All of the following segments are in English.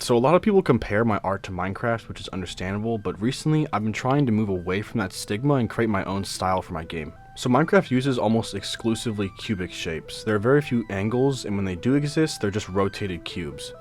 So a lot of people compare my art to Minecraft, which is understandable, but recently I've been trying to move away from that stigma and create my own style for my game. So Minecraft uses almost exclusively cubic shapes. There are very few angles, and when they do exist, they're just rotated cubes.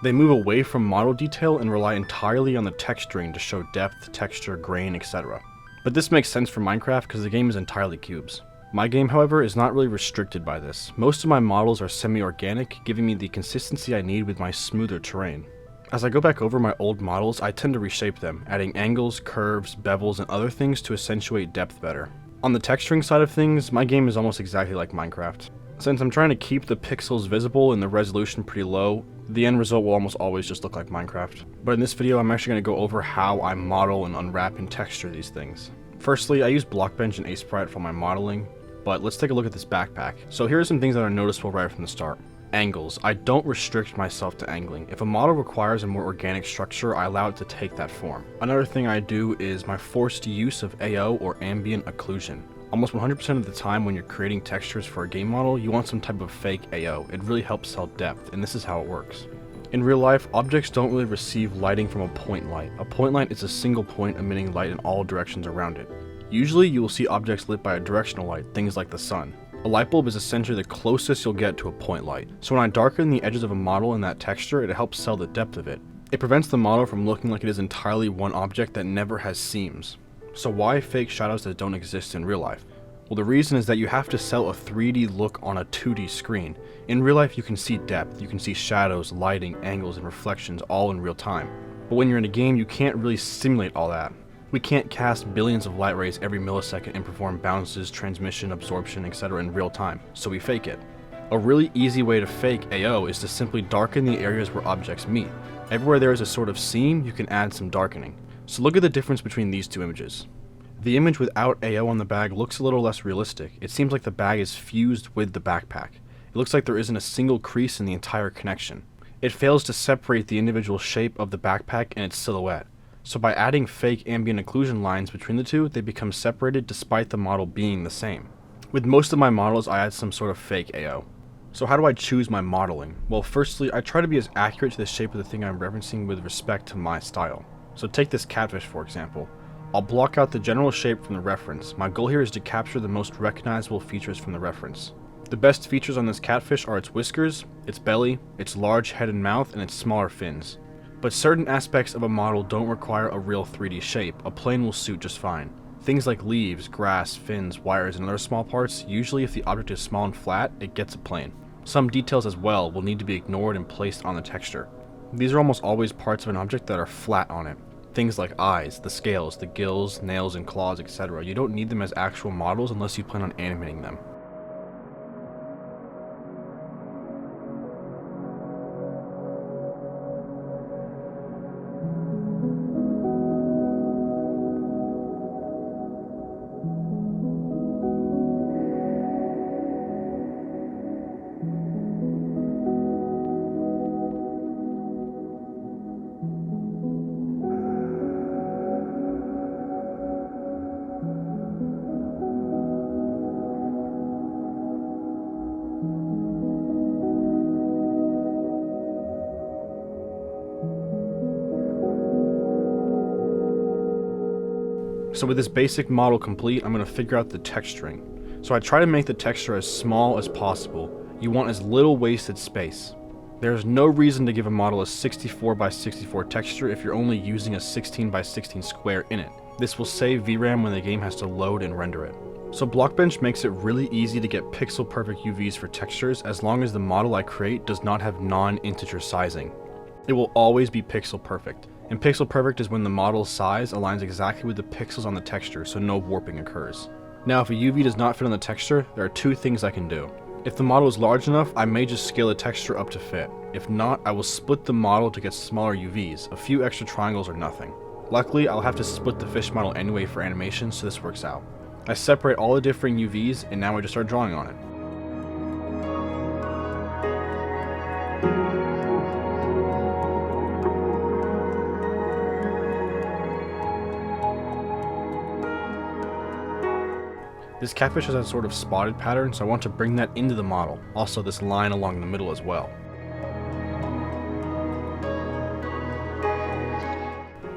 They move away from model detail and rely entirely on the texturing to show depth, texture, grain, etc. But this makes sense for Minecraft because the game is entirely cubes. My game, however, is not really restricted by this. Most of my models are semi-organic, giving me the consistency I need with my smoother terrain. As I go back over my old models, I tend to reshape them, adding angles, curves, bevels, and other things to accentuate depth better. On the texturing side of things, my game is almost exactly like Minecraft. Since I'm trying to keep the pixels visible and the resolution pretty low, the end result will almost always just look like Minecraft. But in this video, I'm actually going to go over how I model and unwrap and texture these things. Firstly, I use BlockBench and Aseprite for my modeling, but let's take a look at this backpack. So here are some things that are noticeable right from the start. Angles. I don't restrict myself to angling. If a model requires a more organic structure, I allow it to take that form. Another thing I do is my forced use of AO or ambient occlusion. Almost 100% of the time when you're creating textures for a game model, you want some type of fake AO. It really helps sell depth, and this is how it works. In real life, objects don't really receive lighting from a point light. A point light is a single point emitting light in all directions around it. Usually, you will see objects lit by a directional light, things like the sun. A light bulb is essentially the closest you'll get to a point light. So when I darken the edges of a model in that texture, it helps sell the depth of it. It prevents the model from looking like it is entirely one object that never has seams. So why fake shadows that don't exist in real life? Well, the reason is that you have to sell a 3D look on a 2D screen. In real life, you can see depth, you can see shadows, lighting, angles, and reflections all in real time. But when you're in a game, you can't really simulate all that. We can't cast billions of light rays every millisecond and perform bounces, transmission, absorption, etc. in real time, so we fake it. A really easy way to fake AO is to simply darken the areas where objects meet. Everywhere there is a sort of seam, you can add some darkening. So look at the difference between these two images. The image without AO on the bag looks a little less realistic. It seems like the bag is fused with the backpack. It looks like there isn't a single crease in the entire connection. It fails to separate the individual shape of the backpack and its silhouette. So by adding fake ambient occlusion lines between the two, they become separated despite the model being the same. With most of my models, I add some sort of fake AO. So how do I choose my modeling? Well, firstly, I try to be as accurate to the shape of the thing I'm referencing with respect to my style. So take this catfish for example. I'll block out the general shape from the reference. My goal here is to capture the most recognizable features from the reference. The best features on this catfish are its whiskers, its belly, its large head and mouth, and its smaller fins. But certain aspects of a model don't require a real 3D shape. A plane will suit just fine. Things like leaves, grass, fins, wires, and other small parts, usually if the object is small and flat, it gets a plane. Some details as well will need to be ignored and placed on the texture. These are almost always parts of an object that are flat on it. Things like eyes, the scales, the gills, nails, and claws, etc. You don't need them as actual models unless you plan on animating them. So with this basic model complete, I'm going to figure out the texturing. So I try to make the texture as small as possible. You want as little wasted space. There's no reason to give a model a 64 by 64 texture if you're only using a 16 by 16 square in it. This will save VRAM when the game has to load and render it. So BlockBench makes it really easy to get pixel perfect UVs for textures as long as the model I create does not have non-integer sizing. It will always be pixel perfect. And pixel perfect is when the model's size aligns exactly with the pixels on the texture, so no warping occurs. Now, if a UV does not fit on the texture, there are two things I can do. If the model is large enough, I may just scale the texture up to fit. If not, I will split the model to get smaller UVs. A few extra triangles or nothing. Luckily, I'll have to split the fish model anyway for animation, so this works out. I separate all the different UVs, and now I just start drawing on it. This catfish has a sort of spotted pattern, so I want to bring that into the model. Also this line along the middle as well.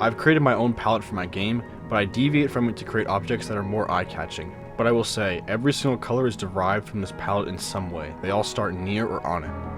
I've created my own palette for my game, but I deviate from it to create objects that are more eye-catching. But I will say, every single color is derived from this palette in some way. They all start near or on it.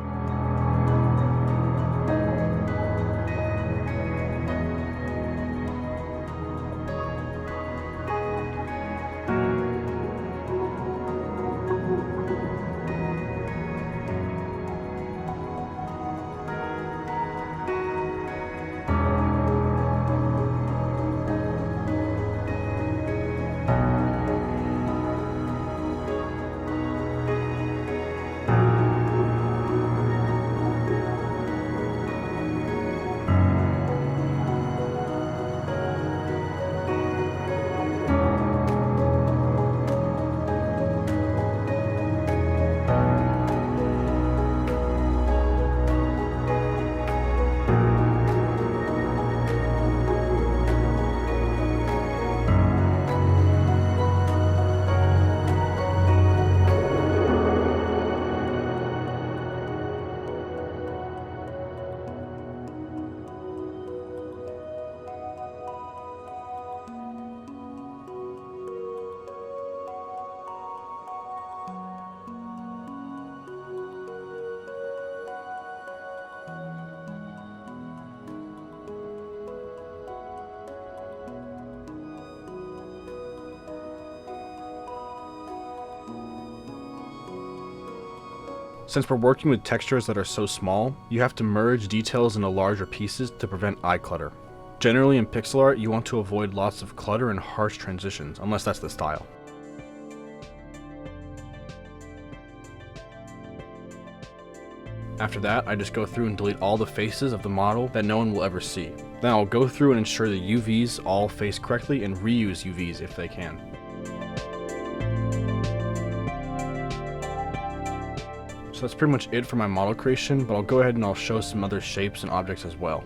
Since we're working with textures that are so small, you have to merge details into larger pieces to prevent eye clutter. Generally in pixel art, you want to avoid lots of clutter and harsh transitions, unless that's the style. After that, I just go through and delete all the faces of the model that no one will ever see. Then I'll go through and ensure the UVs all face correctly and reuse UVs if they can. So that's pretty much it for my model creation, but I'll go ahead and I'll show some other shapes and objects as well.